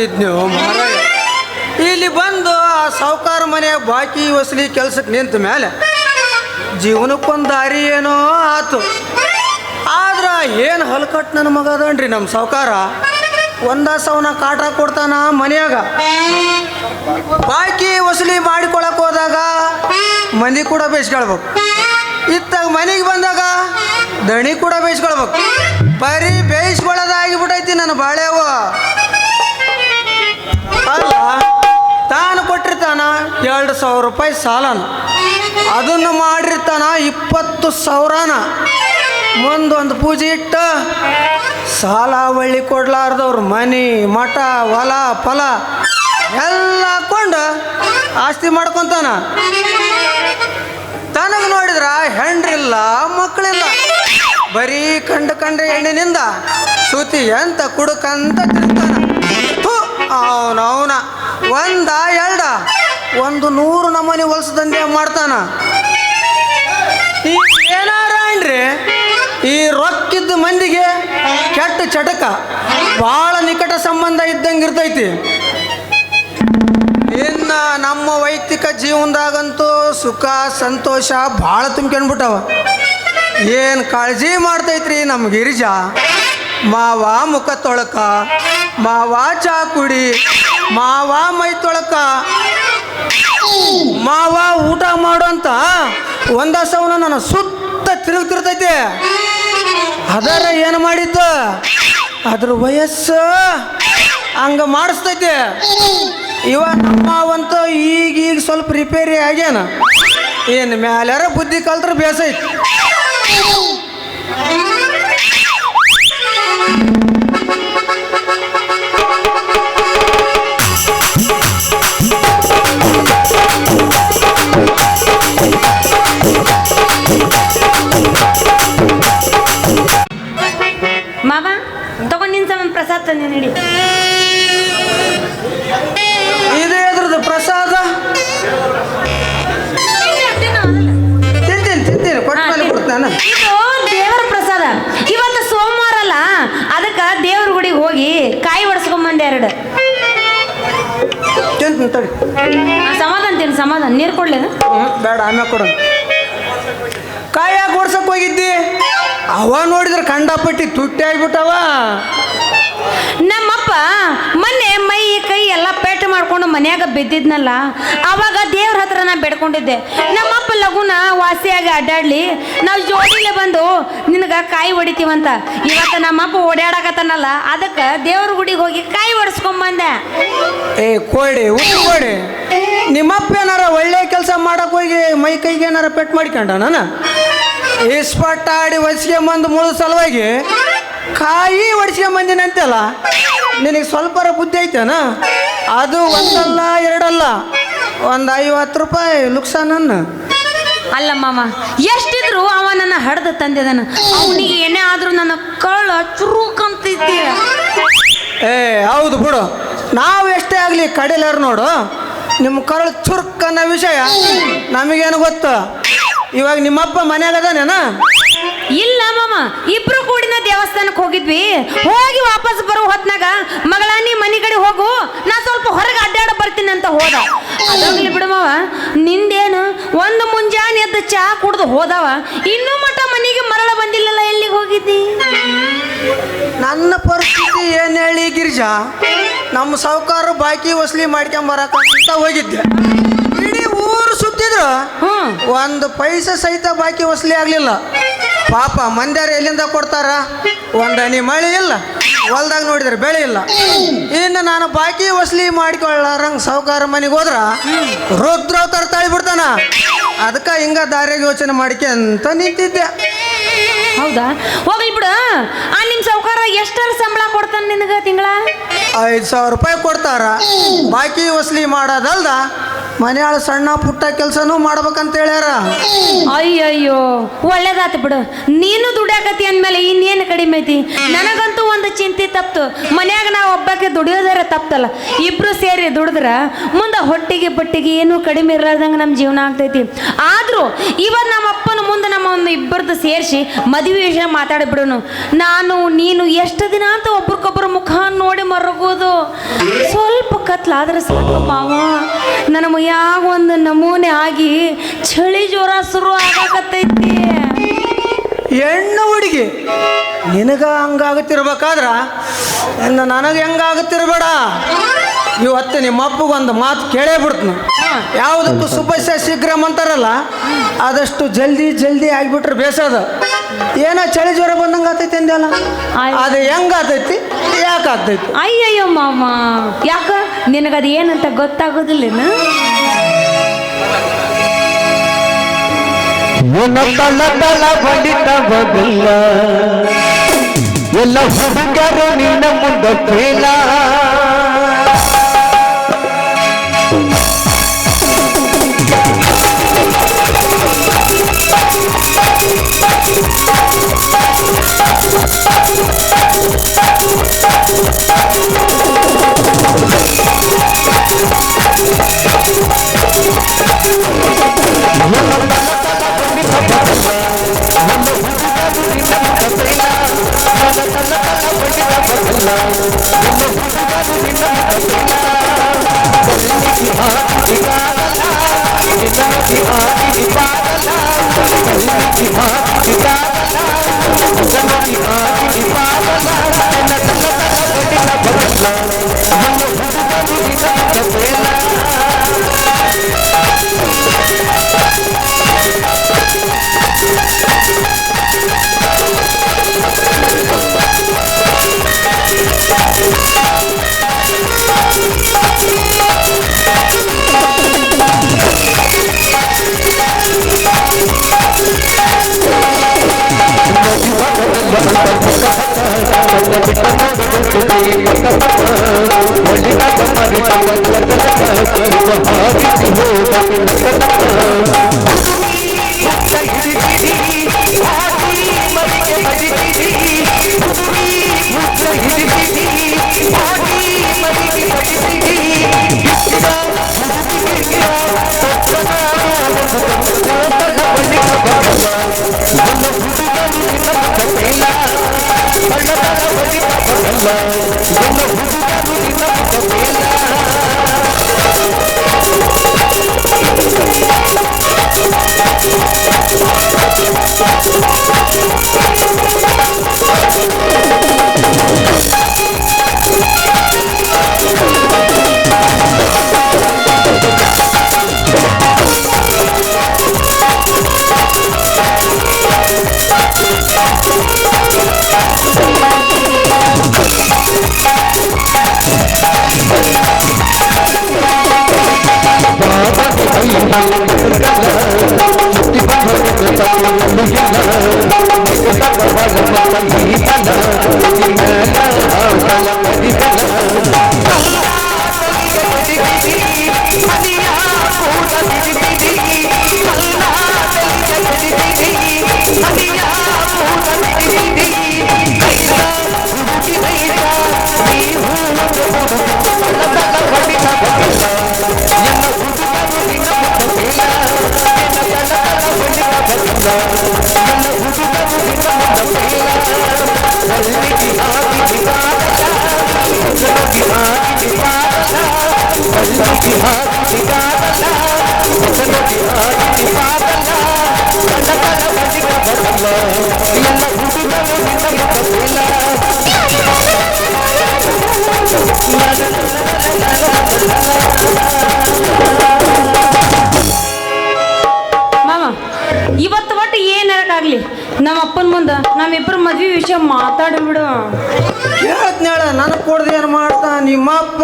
ಇದ್ನು ಮಹಾರಾಯ ಇಲ್ಲಿ ಬಂದು ಆ ಸಾವುಕಾರ ಮನೆ ಬಾಕಿ ವಸೂಲಿ ಕೆಲ್ಸಕ್ಕೆ ನಿಂತ ಮೇಲೆ ಜೀವನಕ್ಕೊಂದು ದಾರಿ ಏನೋ ಆತು. ಆದ್ರೆ ಏನು ಹಲ್ಕಟ್ಟು ನನ್ನ ಮಗ ಅದನ್ರಿ ನಮ್ಮ ಸಾವುಕಾರ. ಒಂದ ಸವನ ಕಾಟ ಕೊಡ್ತಾನ ಮನೆಯಾಗ. ಬಾಕಿ ವಸೂಲಿ ಮಾಡಿಕೊಳಕ್ ಹೋದಾಗ ಮಂದಿ ಕೂಡ ಬೇಯಿಸ್ಕೊಳ್ಬೇಕು. ಇತ್ತಾಗ ಮನೆಗೆ ಬಂದಾಗ ದಣಿ ಕೂಡ ಬೇಯಿಸ್ಕೊಳ್ಬೇಕು. ಬರೀ ಬೇಯಿಸ್ಕೊಳ್ಳೋದಾಗಿಬಿಟ್ಟೈತಿ ನನ್ನ ಬಾಳೆವ. ಅಲ್ಲ ತಾನು ಕೊಟ್ಟಿರ್ತಾನ 2,000 ರೂಪಾಯಿ ಸಾಲನ, ಅದನ್ನು ಮಾಡಿರ್ತಾನ 20,000ನ. ಮುಂದೊಂದು ಪೂಜೆ ಇಟ್ಟು ಸಾಲ ಬಳ್ಳಿ ಕೊಡ್ಲಾರ್ದವ್ರು ಮನೆ ಮಠ ಹೊಲ ಫಲ ಎಲ್ಲ ಹಾಕ್ಕೊಂಡು ಆಸ್ತಿ ಮಾಡ್ಕೊತಾನ. ತನಗೆ ನೋಡಿದ್ರ ಹೆಂಡ್ರಿಲ್ಲ ಮಕ್ಕಳಿಲ್ಲ, ಬರೀ ಕಂಡ್ರೆ ಹೆಣ್ಣಿನಿಂದ ಸುತಿ ಅಂತ ಕುಡುಕಂತ ತಿಂತಾನ. ಅವನ ಒಂದ ಎರಡ 100 ನಮೂನಿ ಹೊಲಸು ದಂಧೆ ಮಾಡ್ತಾನ. ಏನಾರ ಅನ್ರಿ ಈ ರೊಕ್ಕಿದ್ದ ಮಂದಿಗೆ ಕೆಟ್ಟ ಚಟಕ ಭಾಳ ನಿಕಟ ಸಂಬಂಧ ಇದ್ದಂಗೆ ಇರ್ತೈತಿ. ಇನ್ನು ನಮ್ಮ ವೈಯಕ್ತಿಕ ಜೀವನದಾಗಂತೂ ಸುಖ ಸಂತೋಷ ಭಾಳ ತುಂಬ್ಕೊಂಡ್ಬಿಟ್ಟವ. ಏನು ಕಾಳಜಿ ಮಾಡ್ತೈತ್ರಿ ನಮ್ಮ ಗಿರಿಜಾ. ಮಾವ ಮುಖ ತೊಳಕ, ಮಾವ ಚಾ ಕುಡಿ, ಮಾವ ಮೈ ತೊಳಕ, ಮಾವ ಊಟ ಮಾಡು ಅಂತ ಒಂದ ಸವನ ನನ್ನ ಸುತ್ತ ತಿರುಗ್ತಿರ್ತೈತೆ. ಅದರ ಏನು ಮಾಡಿದ್ದು ಅದ್ರ ವಯಸ್ಸು ಹಂಗ ಮಾಡಿಸ್ತೈತೆ. ಇವ ನಮ್ಮವಂತೂ ಈಗ ಸ್ವಲ್ಪ ರಿಪೇರಿ ಆಗ್ಯಾನ. ಏನು ಮ್ಯಾಲ್ಯಾರ ಬುದ್ಧಿ ಕಲ್ತ್ರ ಬೇಸೈತಿ. ಮಾವ ತಗೊಂಡು ನಿನ್ ಸಮ ಪ್ರಸಾದ ತಂದೆ ನಡಿ. ಇದು ಎದ್ರದ್ದು ಪ್ರಸಾದ? ತಿಂತೀನಿ ಕೊಡ್ತಾನ. ಇದು ದೇವರ ಪ್ರಸಾದ. ಇವತ್ತು ಸೋಮವಾರ ಅಲ್ಲ, ಅದಕ್ಕೆ ದೇವ್ರ ಗುಡಿಗೆ ಹೋಗಿ ಕಾಯಿ ಒಡ್ಸ್ಕೊಂಬಂದೆ 2. ಸಮಾಧಾನ ನೀರು ಕೊಡ್ಲೇನ? ಬೇಡ, ಆಮೇಲೆ ಕೊಡ. ಕಾಯಾಗ ಓಡ್ಸಕ್ ಹೋಗಿದ್ದಿ, ಅವ ನೋಡಿದ್ರೆ ಕಂಡಪಟ್ಟಿ ತುಟ್ಟಿ ಆಗ್ಬಿಟ್ಟವ. ನಮ್ಮಪ್ಪ ಮೊನ್ನೆ ಮೈ ಕೈ ಎಲ್ಲ ಪೇಟ ಮಾಡ್ಕೊಂಡು ಮನ್ಯಾಗ ಬಿದ್ದಿದ್ನಲ್ಲ, ಅವಾಗ ದೇವ್ರ ಹತ್ರ ನಾ ಬೇಡ್ಕೊಂಡಿದ್ದೆ, ನಮ್ಮಪ್ಪ ಲಗುನ ವಾಸಿಯಾಗಿ ಅಡ್ಡಾಡ್ಲಿ, ನಾವು ಜೋಡಿಲೆ ಬಂದು ನಿನಗ ಕಾಯಿ ಹೊಡಿತೀವಂತ. ಇವತ್ತು ನಮ್ಮಪ್ಪ ಓಡಾಡಕತ್ತಾನಲ್ಲ, ಅದಕ್ಕೆ ದೇವ್ರ ಗುಡಿಗೆ ಹೋಗಿ ಕಾಯಿ ಹೊಡ್ಸ್ಕೊಂಬಂದೆ. ಕೋಡಿ ಕೊಡಿ. ನಿಮ್ಮಪ್ಪ ಏನಾರ ಒಳ್ಳೆ ಕೆಲಸ ಮಾಡಕ್ ಹೋಗಿ ಮೈ ಕೈಗೆ ಏನಾರ ಪೆಟ್ ಮಾಡಿಕೊಂಡ ನಾನು ಇಸ್ಪಟ್ಟ ಆಡಿ ಒಡ್ಸ್ಕೊಂಬಂದು ಮುಳು ಸಲುವಾಗಿ ಕಾಯಿ ಒಡ್ಸ್ಕೊಂಬಂದಿನಂತೆಲ್ಲ. ನಿನಗೆ ಸ್ವಲ್ಪರ ಬುದ್ಧಿ ಐತೇನ? ಅದು ಒಂದಲ್ಲ ಎರಡಲ್ಲ, ಒಂದು 50 ರೂಪಾಯಿ ಲುಕ್ಸಾನನ್ನು. ಅಲ್ಲ ಮಾಮ, ಎಷ್ಟಿದ್ರು ಅವ ನನ್ನ ಹಡ್ದು ತಂದಿದ್ದಾನ. ಅವನಿಗೆ ಏನೇ ಆದ್ರೂ ನನ್ನ ಕಳ್ಳ ಚುರುಕಂತೈತಿ. ಹೌದು ಬಿಡು, ನಾವು ಎಷ್ಟೇ ಆಗಲಿ ಕಡೆಯಲ್ಲಾರು ನೋಡು, ನಿಮ್ಮ ಕರಳು ಚುರುಕ್ ಅನ್ನೋ ವಿಷಯ ನಮಗೇನು ಗೊತ್ತು. ಇವಾಗ ನಿಮ್ಮಪ್ಪ ಮನ್ಯಾಗ ಅದಾನೇನ? ಇಲ್ಲ ಮಾಮ, ಇಬ್ರು ಕೂಡಿನ ದೇವಸ್ಥಾನಕ್ಕೆ ಹೋಗಿದ್ವಿ. ಹೋಗಿ ವಾಪಸ್ ಬರೋ ಹೊತ್ನಾಗ ಮಗಳ ನೀ ಮನೆ ಕಡೆ ಹೋಗು, ನಾ ಸ್ವಲ್ಪ ಹೊರಗೆ ಅಡ್ಡಾಡ ಬರ್ತೀನಿ ಅಂತ ಹೋದ. ಅದಾಗಲಿ ಬಿಡು ಮಾವ, ನಿಂದೇನು ಒಂದು ಮುಂಜಾನೆ ಎದ್ದು ಚಾ ಕುಡ್ದು ಹೋದವ, ಇನ್ನೂ ಮಠ ಮನೆಗೆ ಮರಳ ಬಂದಿಲ್ಲಲ್ಲ, ಎಲ್ಲಿಗೆ ಹೋಗಿದ್ದಿ? ನನ್ನ ಪರಿಸ್ಥಿತಿ ಏನು ಹೇಳಿ ಗಿರಿಜಾ, ನಮ್ಮ ಸಾವುಕಾರ ಬಾಕಿ ವಸೂಲಿ ಮಾಡ್ಕೊಂಬರಕಂತ ಹೋಗಿದ್ದೆ. ಇಡೀ ಊರು ಸುತ್ತಿದ್ರು ಒಂದು ಪೈಸೆ ಸಹಿತ ಬಾಕಿ ವಸೂಲಿ ಆಗಲಿಲ್ಲ. ಪಾಪ ಮಂದ್ಯಾರು ಎಲ್ಲಿಂದ ಕೊಡ್ತಾರ? ಒಂದು ಹನಿ ಮಳೆ ಇಲ್ಲ, ಹೊಲ್ದಾಗ ನೋಡಿದ್ರೆ ಬೆಳೆ ಇಲ್ಲ. ಇನ್ನು ನಾನು ಬಾಕಿ ವಸೂಲಿ ಮಾಡಿಕೊಳ್ಳಾರಂಗೆ ಸಾವುಕಾರ ಮನೆಗೆ ಹೋದ್ರ ರುದ್ರವತಾರ ತಾಳಿಬಿಡ್ತಾನ. ಅದಕ್ಕೆ ಹಿಂಗ ದಾರಿಯಾಗಿ ಯೋಚನೆ ಮಾಡಿಕೆ ಅಂತ ನಿಂತಿದ್ದೆ. ಹೌದಾ, ಹೋಗ್ಲಿ ಬಿಡು. ನಿಮ್ಮ ಸಾವುಕಾರ ಎಷ್ಟರ ಸಂಬಳ ಕೊಡ್ತಾನೆ ನಿನಗೆ? ತಿಂಗಳ 5,000 ರೂಪಾಯಿ ಕೊಡ್ತಾರ. ಬಾಕಿ ವಸೂಲಿ ಮಾಡೋದಲ್ದ ಮನೆಯಾಳ ಸಣ್ಣ ಪುಟ್ಟ ಕೆಲಸನೂ ಮಾಡ್ಬೇಕಂತ ಹೇಳ್ಯಾರ. ಅಯ್ಯಯ್ಯೋ, ಒಳ್ಳೇದಾತು ಬಿಡು. ನೀನು ದುಡಿಯಾಕತಿ ಅಂದಮೇಲೆ ಇನ್ನೇನು ಕಡಿಮೆ ಐತಿ? ನನಗಂತೂ ಒಂದು ಚಿಂತೆ ತಪ್ತು. ಮನ್ಯಾಗ ನಾವು ಒಬ್ಬಕ್ಕೆ ದುಡಿಯೋದಾರ ತಪ್ತಲ್ಲ, ಇಬ್ರು ಸೇರಿ ದುಡಿದ್ರ ಮುಂದೆ ಹೊಟ್ಟಿಗೆ ಬಟ್ಟಿಗೆ ಏನೂ ಕಡಿಮೆ ಇರಲಾರ್ದಂಗೆ ನಮ್ಮ ಜೀವನ ಆಗ್ತೈತಿ. ಆದರೂ ಇವತ್ತು ನಮ್ಮ ಅಪ್ಪನ ಮುಂದೆ ನಮ್ಮ ಒಂದು ಇಬ್ಬರದ್ದು ಸೇರಿಸಿ ಮದುವೆ ವಿಷಯ ಮಾತಾಡಿಬಿಡೋನು. ನಾನು ನೀನು ಎಷ್ಟು ದಿನ ಅಂತ ಒಬ್ರಿಗೊಬ್ಬರು ಮುಖ ನೋಡಿ ಮರಗೋದು. ಕತ್ಲಾದ್ರೆ ಸಾಕು ಮಾವ ನನ್ನ ಮೈಯಾಗ ಒಂದು ನಮೂನೆ ಆಗಿ ಚಳಿ ಜ್ವರ ಶುರು ಆಗಾಕತ್ತೈತಿ. ಹೆಣ್ಣು ಹುಡುಗಿ ನಿನಗ ಹಂಗಾಗುತ್ತಿರ್ಬೇಕಾದ್ರ ಇನ್ನು ನನಗೆ ಹೆಂಗಾಗುತ್ತಿರ್ಬೇಡ. ಇವತ್ತು ನಿಮ್ಮ ಅಪ್ಪಗೊಂದು ಮಾತು ಕೇಳೇ ಬಿಡ್ತೀನಿ. ಯಾವುದಕ್ಕೂ ಸುಪಸ್ಯ ಶೀಘ್ರಂ ಅಂತಾರಲ್ಲ, ಆದಷ್ಟು ಜಲ್ದಿ ಜಲ್ದಿ ಆಗಿಬಿಟ್ರೆ ಬೇಸದ. ಏನೋ ಚಳಿ ಜ್ವರ ಬಂದಂಗೆ ಆತೈತಿ ಅಂದಲ್ಲ, ಅದು ಹೆಂಗಾತೈತಿ ಯಾಕೆ ಆಗ್ತೈತಿ? ಅಯ್ಯಯ್ಯೋ ಮಾಮ, ಯಾಕ ನಿನಗದು ಏನಂತ ಗೊತ್ತಾಗೋದಿಲ್ಲೇನು? ಎಲ್ಲ ಹುಡುಗರು ನಿನ್ನ ಮುಂದೆ ಫೇಲ. ಮಾಮ, ಇವತ್ತು ಒಟ್ಟು ಏನಾಗಲಿ ನಮ್ಮ ಅಪ್ಪನ ಮುಂದೆ ನಮ್ಮಿಬ್ಬರ ಮದ್ವೆ ವಿಷಯ ಮಾತಾಡ್ಬಿಡು. ಹೇಳ್ತೇಳ ನನಗೆ ಕೊಡ್ದು ಏನು ಮಾಡ್ತಾ ನಿಮ್ಮಪ್ಪ?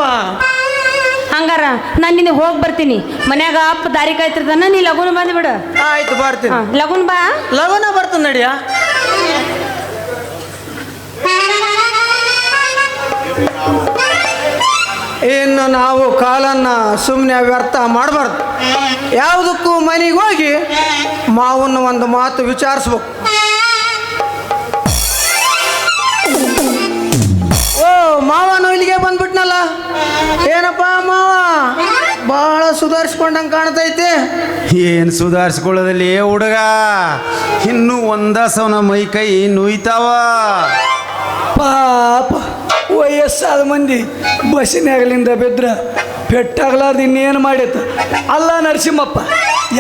ಹಂಗಾರ ನಾನು ನಿನಗೆ ಹೋಗಿ ಬರ್ತೀನಿ. ಮನ್ಯಾಗ ಅಪ್ಪ ದಾರಿ ಕಾಯ್ತಿರ್ತಾನ, ನೀ ಲಗುನ ಬಂದ್ಬಿಡು. ಆಯ್ತು ಬರ್ತೀನಿ. ಲಗುನ್ ಬಾ. ಲಗುನ ಬರ್ತೀನಿ ನಡಿಯ. ಇನ್ನು ನಾವು ಕಾಲನ್ನು ಸುಮ್ಮನೆ ವ್ಯರ್ಥ ಮಾಡಬಾರ್ದು. ಯಾವುದಕ್ಕೂ ಮನೆಗೆ ಹೋಗಿ ಮಾವನ್ನ ಒಂದು ಮಾತು ವಿಚಾರಿಸ್ಬೇಕು. ಓ ಮಾವನು ಇಲ್ಲಿಗೆ ಬಂದ್ಬಿಟ್ನಲ್ಲ, ಏನಪ್ಪ ಮಾವ ಭಾಳ ಸುಧಾರಿಸ್ಕೊಂಡಂಗೆ ಕಾಣ್ತೈತಿ. ಏನು ಸುಧಾರಿಸ್ಕೊಳ್ಳೋದಲ್ಲಿ ಹುಡುಗ, ಇನ್ನೂ ಒಂದಸವನ ಮೈ ಕೈ ನುಯ್ತಾವ. ಪಾಪ ವಯಸ್ಸಾದ ಮಂದಿ ಬಸ್ಸಿನಾಗಲಿಂದ ಬಿದ್ರ ಪೆಟ್ಟಾಗ್ಲಾರ್ದು ಇನ್ನೇನು ಮಾಡಿತ್ತು. ಅಲ್ಲ ನರಸಿಂಹಪ್ಪ,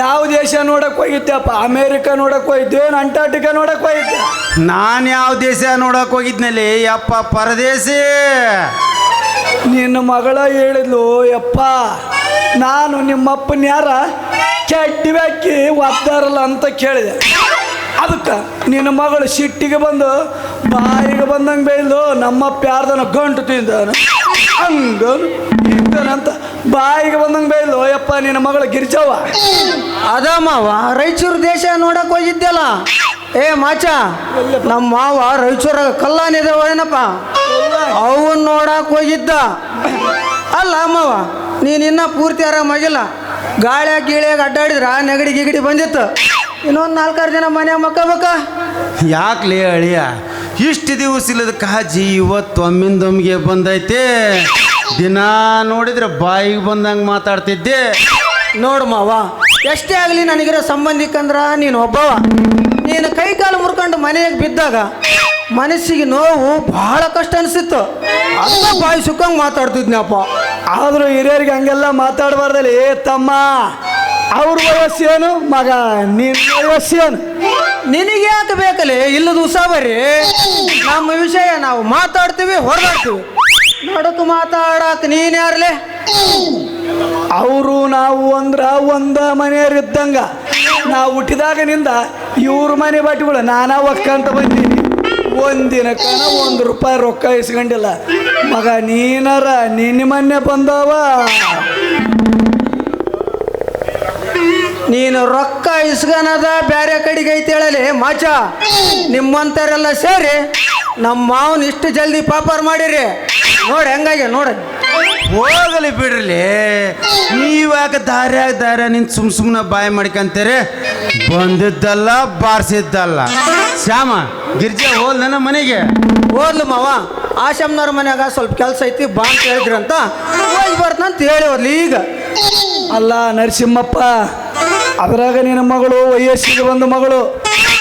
ಯಾವ ದೇಶ ನೋಡಕ್ಕೆ ಹೋಗಿದ್ದೆಪ್ಪ? ಅಮೇರಿಕ ನೋಡಕ್ಕೆ ಹೋಗಿದ್ದೆ, ಅಂಟಾರ್ಟಿಕಾ ನೋಡಕ್ಕೆ ಹೋಗಿದ್ದೆ? ನಾನು ಯಾವ ದೇಶ ನೋಡಕ್ ಹೋಗಿದ್ನಲ್ಲಿ ಯಪ್ಪ ಪರದೇಶಿ. ನಿನ್ನ ಮಗಳ ಹೇಳಿದ್ಲು, ಯಪ್ಪ ನಾನು ನಿಮ್ಮಪ್ಪನ ಯಾರ ಕೆಟ್ಟಿ ವ್ಯಾಕಿ ಒದ್ದಾರಲ್ಲ ಅಂತ ಕೇಳಿದೆ. ಅದಕ್ಕೆ ನಿನ್ನ ಮಗಳು ಸಿಟ್ಟಿಗೆ ಬಂದು ಬಾಯಿಗೆ ಬಂದಂಗೆ ಬೈಲು, ನಮ್ಮಪ್ಪ ಯಾರ್ದನ ಗಂಟು ತಿಂದಾನ ಹಂಗ ಅಂತ ಬಾಯಿಗೆ ಬಂದಂಗೆ ಬೈಲು. ಯಪ್ಪ ನಿನ್ನ ಮಗಳು ಗಿರ್ಜವ್ವ ಅದ ಮಾವ ರಾಯಚೂರು ದೇಶ ನೋಡಕ್ ಹೋಗಿದ್ದೆಲ್ಲ. ಏ ಮಾಚ, ನಮ್ಮ ಮಾವ ರಾಯಚೂರಾಗ ಕಲ್ಲಾನಿದಾವ ಏನಪ್ಪ, ಅವನ್ ನೋಡಕ್ ಹೋಗಿದ್ದ. ಅಲ್ಲ ಮಾವ, ನೀನ್ ಇನ್ನ ಪೂರ್ತಿ ಆರಾಮಾಗಿಲ್ಲ. ಗಾಳಿಯಾಗ ಗೀಳಿಯಾಗ ಅಡ್ಡಾಡಿದ್ರ ನೆಗಡಿ ಗಿಗಡಿ ಬಂದಿತ್ತು. ಇನ್ನೊಂದು 4-6 ದಿನ ಮನ್ಯಾಗ ಮಕ್ಕಬೇಕ. ಯಾಕ್ಲೇ ಅಳಿಯ, ಇಷ್ಟು ದಿವಸ ಇಲ್ಲದ ಕಾಜಿ ಇವತ್ತು ಒಮ್ಮಿಂದೊಮ್ಮಿಗೆ ಬಂದೈತೆ. ದಿನ ನೋಡಿದ್ರೆ ಬಾಯಿಗೆ ಬಂದಂಗೆ ಮಾತಾಡ್ತಿದ್ದೆ. ನೋಡು ಮಾವ, ಎಷ್ಟೇ ಆಗಲಿ ನನಗಿರೋ ಸಂಬಂಧಿಕಂದ್ರ ನೀನು ಒಬ್ಬವ. ನೀನು ಕೈ ಕಾಲು ಮುರ್ಕೊಂಡು ಮನೆಯಾಗ ಬಿದ್ದಾಗ ಮನಸ್ಸಿಗೆ ನೋವು ಬಹಳ ಕಷ್ಟ ಅನಿಸಿತ್ತು. ಅದ ಬಾಯಿ ಸುಕ್ಕಂಗೆ ಮಾತಾಡ್ತಿದ್ನಪ್ಪ. ಆದರೂ ಹಿರಿಯರಿಗೆ ಹಂಗೆಲ್ಲ ಮಾತಾಡಬಾರ್ದಲ್ಲಿ. ತಮ್ಮ ಅವ್ರ ವಯಸ್ಸೇನು, ಮಗ ನಿನ್ನ ವಯಸ್ಸೇನು? ನಿನಗೆ ಯಾಕೆ ಬೇಕಲ್ಲಿ ಇಲ್ಲದ ಉಸಾಬರಿ? ನಮ್ಮ ವಿಷಯ ನಾವು ಮಾತಾಡ್ತೀವಿ, ಹೊರಗಾಡ್ತೀವಿ. ನಡಕು ಮಾತಾಡಕ್ ನೀನ್ ಯಾರ್ಲೆ? ಅವರು ನಾವು ಒಂದ ಮನೆಯವರಿದ್ದಂಗ. ನಾವು ಹುಟ್ಟಿದಾಗನಿಂದ ಇವ್ರ ಮನೆ ಬಾಟಿಗಳು ನಾನಾ ಒಕ್ಕಂತ ಬಂದೀನಿ. ಒಂದಿನ ಕಣ ₹1 ರೊಕ್ಕ ಇಸ್ಕೊಂಡಿಲ್ಲ. ಮಗ ನೀನಾರ ನಿನ್ನ ಮೊನ್ನೆ ಬಂದವ. ನೀನು ರೊಕ್ಕ ಇಸ್ಗನದ ಬ್ಯಾರೆ ಕಡೆಗೆ ಐತೆ ಹೇಳಲಿ ಮಾಚ. ನಿಮ್ಮಂತರೆಲ್ಲ ಸೇರಿ ನಮ್ಮ ಮಾವನ್ ಇಷ್ಟು ಜಲ್ದಿ ಪಾಪಾರ್ ಮಾಡಿರಿ. ನೋಡಿ ಹೆಂಗಾಗೆ ನೋಡಿ. ಹೋಗಲಿ ಬಿಡ್ರಲಿ, ನೀವಾಗ ದಾರ್ಯಾಗ ನಿಂತು ಸುಮ್ಮನೆ ಬಾಯಿ ಮಾಡ್ಕೊಂತೀರಿ. ಬಂದಿದ್ದಲ್ಲ ಬಾರಿಸಿದ್ದಲ್ಲ. ಶ್ಯಾಮ, ಗಿರ್ಜಾ ಹೋಲ್ ನನ್ನ ಮನೆಗೆ ಹೋದ್ಲು ಮಾವ. ಆಶಮ್ನವ್ರ ಮನ್ಯಾಗ ಸ್ವಲ್ಪ ಕೆಲಸ ಐತಿ ಬಾ ಅಂತ ಹೇಳಿದ್ರಂತ ಹೋಗಿ ಬರ್ತಂತ ಹೇಳಿ ಹೋದ್ಲಿ. ಈಗ ಅಲ್ಲ ನರಸಿಂಹಪ್ಪ, ಅದ್ರಾಗ ನಿನ್ನ ಮಗಳು ವಯಸ್ಸಿಗೆ ಬಂದ ಮಗಳು.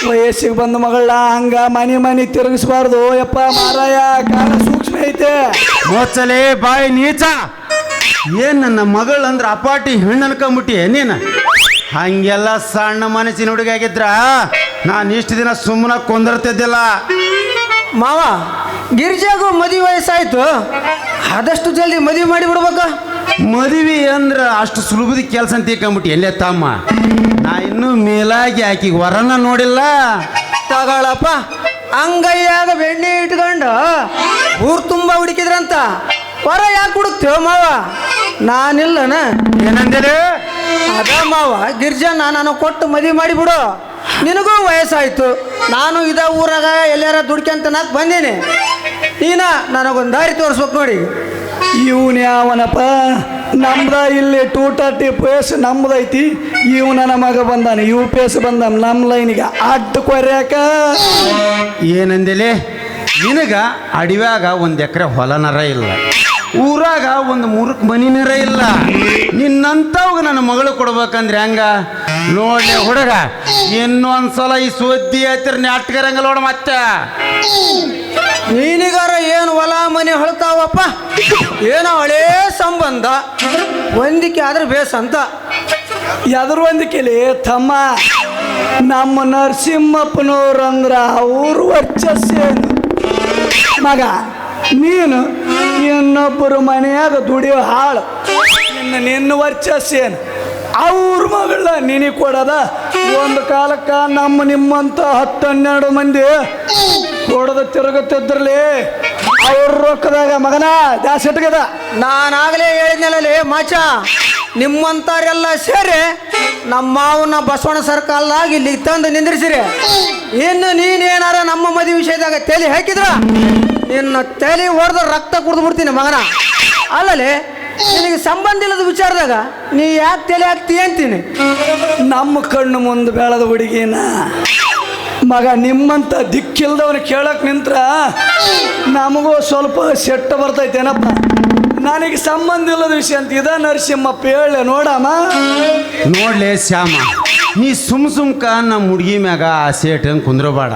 ವಯಸ್ಸಿಗೆ ಬಂದ ಮಗಳ ಹಂಗ ಮನೆ ತಿರುಗಿಸ್ಬಾರ್ದು. ಯಪ್ಪ ಮಾರಾಯ, ಕಾಲ ಸೂಕ್ಷ್ಮ ಐತೆ. ಮೋಚಲೆ ಬಾಯಿ ನೀಚ. ಏನ್ ನನ್ನ ಮಗಳಂದ್ರ ಅಪಾಟಿ ಹೆಣ್ಣು ಅನ್ಕೊಂಬಿಟ್ಟಿ ನೀನು? ಹಂಗೆಲ್ಲ ಸಣ್ಣ ಮನಸ್ಸಿನ ಹುಡುಗಾಗಿದ್ರ ನಾನು ಇಷ್ಟು ದಿನ ಸುಮ್ಮನೆ ಕೊಂದಿರ್ತಿದ್ದಿಲ್ಲ. ಮಾವ, ಗಿರ್ಜಾಗೂ ಮದುವೆ ವಯಸ್ಸಾಯ್ತು. ಆದಷ್ಟು ಜಲ್ದಿ ಮದುವೆ ಮಾಡಿ ಬಿಡ್ಬೇಕ. ಮದುವೆ ಅಂದ್ರ ಅಷ್ಟು ಸುಲಭದ ಕೆಲಸ ಅಂತ ತಿಳ್ಕೊಂಬಿಟ್ಟು ಎಲ್ಲೇ ತಮ್ಮ. ನಾ ಇನ್ನೂ ಮೇಲಾಗಿ ಆಕಿಗೆ ವರನ ನೋಡಿಲ್ಲ. ತಗೊಳಪ್ಪ, ಅಂಗೈಯಾಗ ಬೆಣ್ಣೆ ಇಟ್ಕೊಂಡು ಊರು ತುಂಬ ಹುಡುಕಿದ್ರಂತ. ಹೊರ ಯಾಕೆ ಹುಡುಕ್ತೇವ ಮಾವ? ನಾನಿಲ್ಲನ ಏನಂದೇಳಿ? ಅದ ಮಾವ, ಗಿರ್ಜಾನ ನಾನು ಕೊಟ್ಟು ಮದುವೆ ಮಾಡಿಬಿಡು. ನಿನಗೂ ವಯಸ್ಸಾಯ್ತು. ನಾನು ಇದ ಊರಾಗ ಎಲ್ಲಾರ ದುಡ್ಕೊಂತ ನಾಕ್ ಬಂದೀನಿ. ನೀನ ನನಗೊಂದು ದಾರಿ ತೋರಿಸ್ಬೇಕು ನೋಡಿ. ಇವನ್ ಯಾವನಪ್ಪ? ನಮ್ದ ಇಲ್ಲಿ 230 ಪೇಸ್ ನಮ್ದೈತಿ. ಇವ್ ನನ್ನ ಮಗ ಬಂದಾನ, ಇವ್ ಪೇಸ್ ಬಂದ ನಮ್ಮ ಲೈನಿಗೆ ಅಡ್ಡ ಕೊರ್ಯಾಕ. ಏನಂದೇಲಿ? ನಿನಗ ಅಡವ್ಯಾಗ 1 ಎಕರೆ ಹೊಲನರ ಇಲ್ಲ, ಊರಾಗ 3 ಮನಿನರ ಇಲ್ಲ. ನಿನ್ನಂತವಾಗ ನನ್ನ ಮಗಳು ಕೊಡ್ಬೇಕಂದ್ರೆ ಹೆಂಗ? ನೋಡ್ಲೆ ಹುಡುಗ, ಇನ್ನೊಂದ್ಸಲ ಈ ಸುದ್ದಿ ಹತ್ತಿರ ನಾಟ್ಕರಂಗ ನೋಡ. ಮತ್ತೆ ನೀನಿಗಾರ ಏನು ಹೊಲ ಮನೆ ಹೊಳ್ತಾವಪ್ಪ? ಏನೋ ಹಳೇ ಸಂಬಂಧ, ಹೊಂದಿಕೆ ಆದ್ರೆ ಬೇಸಂತ. ಎದ್ರ ಹೊಂದಿಕೆಲಿ ತಮ್ಮ? ನಮ್ಮ ನರಸಿಂಹಪ್ಪನವ್ರಂದ್ರ ಅವ್ರ ವರ್ಚಸ್ಸೇನು? ಮಗ ನೀನು ಇನ್ನೊಬ್ಬರು ಮನೆಯಾಗ ದುಡಿಯೋ ಹಾಳು. ನಿನ್ನ ವರ್ಚಸ್ಸೇನು? ಅವ್ರ ಮಗಳ ನಿನಗೆ ಕೊಡದ? ಒಂದು ಕಾಲಕ್ಕೆ ನಿಮ್ಮಂತ 10-12 ಮಂದಿ ಕೊಡದ ತಿರುಗುತ್ತಿದ್ರಲ್ಲಿ ಅವ್ರ ರೊಕ್ಕದಾಗ ಮಗನ ಜಾಸ್ತಿ ಇಟ್ಕದ. ನಾನಾಗಲೇ ಹೇಳಿದ್ನಲ್ಲೇ ಮಾಚ, ನಿಮ್ಮಂತವರೆಲ್ಲ ಸೇರಿ ನಮ್ಮ ಮಾವನ ಬಸವಣ್ಣ ಸರ್ಕಲ್ದಾಗ ಇಲ್ಲಿ ತಂದು ನಿಂದ್ರಿಸಿರಿ. ಇನ್ನು ನೀನೇನಾರ ನಮ್ಮ ಮದುವೆ ವಿಷಯದಾಗ ತಲೆ ಹಾಕಿದ್ರ ನಿನ್ನ ತಲೆ ಹೊಡೆದ ರಕ್ತ ಕುಡಿದು ಬಿಡ್ತೀನಿ ಮಗನ. ಅಲ್ಲಲೇ, ನಿನಗೆ ಸಂಬಂಧ ಇಲ್ಲದ ವಿಚಾರದಾಗ ನೀ ಯಾಕೆ ತಲೆ ಹಾಕ್ತೀಯ ಅಂತೀನಿ. ನಮ್ಮ ಕಣ್ಣು ಮುಂದೆ ಬೆಳೆದ ಹುಡುಗಿನ ಮಗ ನಿಮ್ಮಂತ ದಿಕ್ಕಿಲ್ದವನು ಕೇಳಕ್ ನಿಂತ್ರ ನಮಗೂ ಸ್ವಲ್ಪ ಸೆಟ್ಟ ಬರ್ತೈತೇನಪ್ಪ. ನನಗೆ ಸಂಬಂಧ ಇಲ್ಲದ ವಿಷಯ ಅಂತ ಇದ ನರಸಿಂಹಪ್ಪ ಹೇಳ ನೋಡಮ್ಮ. ನೋಡ್ಲೆ ಶ್ಯಾಮ, ನೀ ಸುಮ್ಕ ನಮ್ಮ ಹುಡುಗಿ ಮ್ಯಾಗ ಆಸೆ ಇಟ್ಟಂಗೆ ಕುಂದ್ರಬೇಡ.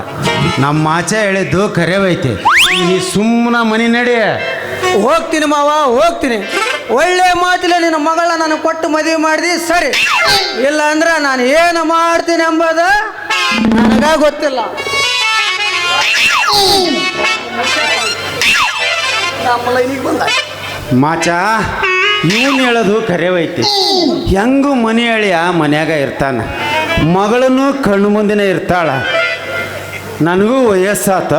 ನಮ್ಮ ಆಚೆ ಹೇಳಿದ್ದು ಕರೆವೈತೆ. ನೀ ಸುಮ್ಮನ ಮನೆ ನಡಿ. ಹೋಗ್ತೀನಿ ಮಾವ ಹೋಗ್ತೀನಿ. ಒಳ್ಳೆ ಮಾತಿಲ್ಲ ನಿನ್ನ ಮಗಳ ನನಗೆ ಕೊಟ್ಟು ಮದುವೆ ಮಾಡಿದಿ ಸರಿ, ಇಲ್ಲ ಅಂದ್ರೆ ನಾನು ಏನು ಮಾಡ್ತೀನಿ ಎಂಬುದು ನನಗ ಗೊತ್ತಿಲ್ಲ. ನಮ್ಮ ಲೈನಿಗೆ ಬಂದ ಮಾಚ ಇವನು ಹೇಳೋದು ಕರೆವೈತಿ. ಹೆಂಗೂ ಮನೆ ಅಳಿಯ ಮನ್ಯಾಗ ಇರ್ತಾನ, ಮಗಳನ್ನು ಕಣ್ಣು ಮುಂದಿನ ಇರ್ತಾಳ. ನನಗೂ ವಯಸ್ಸಾತ,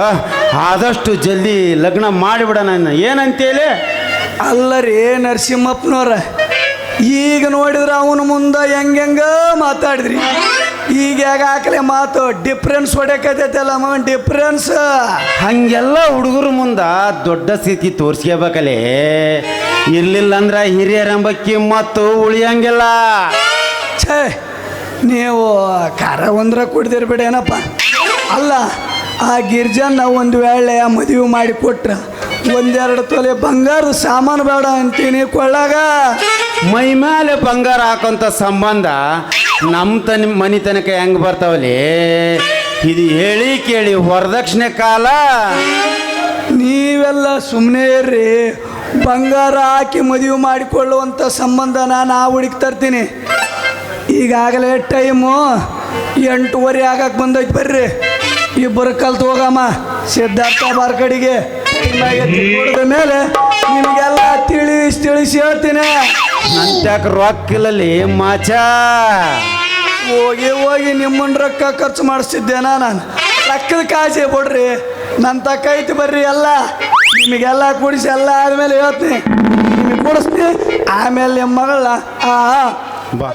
ಆದಷ್ಟು ಜಲ್ದಿ ಲಗ್ನ ಮಾಡಿಬಿಡೋಣ. ಏನಂತೇಳಿ ಅಲ್ಲ ರೀ ನರಸಿಂಹಪ್ಪನವ್ರ, ಈಗ ನೋಡಿದ್ರೆ ಅವನ ಮುಂದೆ ಹೆಂಗ ಮಾತಾಡಿದ್ರಿ, ಈಗ ಯಾಕಲೆ ಮಾತು ಡಿಫ್ರೆನ್ಸ್ ಹೊಡೆಕತೈತಲ್ಲ ಮಗನ್ ಡಿಫ್ರೆನ್ಸ್. ಹಂಗೆಲ್ಲ ಹುಡುಗರ ಮುಂದೆ ದೊಡ್ಡ ಸ್ಥಿತಿ ತೋರಿಸ್ಕೋಬೇಕಲ್ಲೇ, ಇರ್ಲಿಲ್ಲ ಅಂದ್ರೆ ಹಿರಿಯರೆಂಬ ಕಿಮ್ಮತ್ತು ಉಳಿಯಂಗಿಲ್ಲ. ಛೇ, ನೀವು ಖಾರ ಒಂದ್ರ ಕುಡ್ದಿರ್ಬೇಡಿ ಏನಪ್ಪ. ಅಲ್ಲ, ಆ ಗಿರ್ಜನ್ನ ಒಂದು ವೇಳೆ ಮದುವೆ ಮಾಡಿ ಕೊಟ್ರ ಒಂದೆರಡು ತೊಲೆ ಬಂಗಾರದ ಸಾಮಾನು ಬೇಡ ಅಂತೀನಿ ಕೊಳ್ಳಾಗ. ಮೈ ಮೇಲೆ ಬಂಗಾರ ಹಾಕೋಂಥ ಸಂಬಂಧ ನಮ್ಮ ಮನೆ ತನಕ ಹೆಂಗೆ ಬರ್ತಾವಲ್ಲಿ? ಇದು ಹೇಳಿ ಕೇಳಿ ವರದಕ್ಷಿಣೆ ಕಾಲ. ನೀವೆಲ್ಲ ಸುಮ್ಮನೆ ಇರ್ರಿ. ಬಂಗಾರ ಹಾಕಿ ಮದುವೆ ಮಾಡಿಕೊಳ್ಳುವಂಥ ಸಂಬಂಧನ ನಾವು ಹುಡುಕಿ ತರ್ತೀನಿ. ಈಗಾಗಲೇ ಟೈಮು 8:30 ಆಗಕ್ಕೆ ಬಂದೈತೆ. ಬರ್ರಿ ಇಬ್ಬರು ಕಲ್ತು ಹೋಗಮ್ಮ ಸಿದ್ಧಾರ್ಥ ಬಾರ್ಕಡಿಗೆ. ನೋಡಿದ ಮೇಲೆ ನಿಮಗೆಲ್ಲ ತಿಳಿಸಿ ಹೇಳ್ತೀನಿ. ನಂತ್ಯಾಕ ರೊಕ್ಕಿಲ್ಲಲ್ಲಿ ಮಾಚ. ಹೋಗಿ ನಿಮ್ಮನ್ನ ರೊಕ್ಕ ಖರ್ಚು ಮಾಡಿಸ್ತಿದ್ದೇನಾ ನಾನು? ರೊಕ್ಕದ ಕಾಸೆ ಬಿಡ್ರಿ, ನನ್ನ ತಕ್ಕ ಐತಿ. ಬರ್ರಿ ಎಲ್ಲ ನಿಮಗೆಲ್ಲ ಕೂಡಿಸಿ ಎಲ್ಲ ಆದಮೇಲೆ ಹೇಳ್ತೀನಿ, ನಿಮಗೆ ಕೂಡಿಸ್ತೀನಿ. ಆಮೇಲೆ ನಿಮ್ಮ ಮಗಳ ಬಾ